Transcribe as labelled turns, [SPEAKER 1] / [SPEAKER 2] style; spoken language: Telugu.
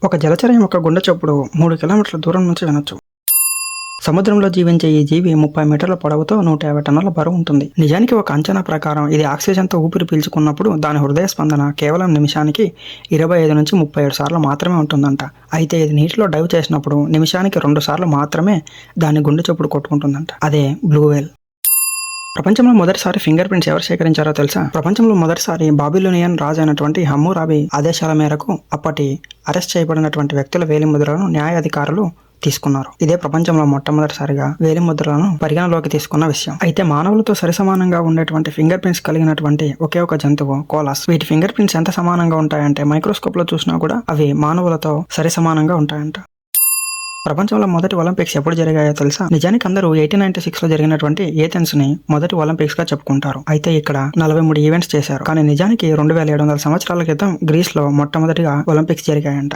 [SPEAKER 1] ఒక జలచరం యొక్క గుండె చప్పుడు 3 కిలోమీటర్ల దూరం నుంచి వినొచ్చు. సముద్రంలో జీవించే ఈ జీవి 30 మీటర్ల పొడవుతో 150 టన్నుల బరువు ఉంటుంది. నిజానికి ఒక అంచనా ప్రకారం ఇది ఆక్సిజన్తో ఊపిరి పీల్చుకున్నప్పుడు దాని హృదయ స్పందన కేవలం నిమిషానికి 25 నుంచి 37 సార్లు మాత్రమే ఉంటుందంట. అయితే ఇది నీటిలో డైవ్ చేసినప్పుడు నిమిషానికి 2 సార్లు మాత్రమే దాని గుండె చప్పుడు కొట్టుకుంటుందంట. అదే బ్లూ వేల్. ప్రపంచంలో మొదటిసారి ఫింగర్ ప్రింట్స్ ఎవరు సేకరించారో తెలుసా? ప్రపంచంలో మొదటిసారి బాబిలోనియన్ రాజు అయినటువంటి హమ్మూరాబి ఆదేశాల మేరకు అప్పటి అరెస్ట్ చేయబడినటువంటి వ్యక్తుల వేలిముద్రలను న్యాయాధికారులు తీసుకున్నారు. ఇదే ప్రపంచంలో మొట్టమొదటిసారిగా వేలిముద్రలను పరిగణలోకి తీసుకున్న విషయం. అయితే మానవులతో సరిసమానంగా ఉండేటువంటి ఫింగర్ ప్రింట్స్ కలిగినటువంటి ఒకే ఒక జంతువు కోలాస్. వీటి ఫింగర్ ప్రింట్స్ ఎంత సమానంగా ఉంటాయంటే మైక్రోస్కోప్ లో చూసినా కూడా అవి మానవులతో సరిసమానంగా ఉంటాయంట. ప్రపంచంలో మొదటి ఒలింపిక్స్ ఎప్పుడు జరిగాయో తెలుసా? నిజానికి అందరూ 1896 లో జరిగినటువంటి ఏథెన్స్ ని మొదటి ఒలింపిక్స్ గా చెప్పుకుంటారు. అయితే ఇక్కడ 43 ఈవెంట్స్ చేశారు. కానీ నిజానికి 2700 సంవత్సరాల క్రితం గ్రీస్ లో మొట్టమొదటిగా ఒలింపిక్స్ జరిగాయంట.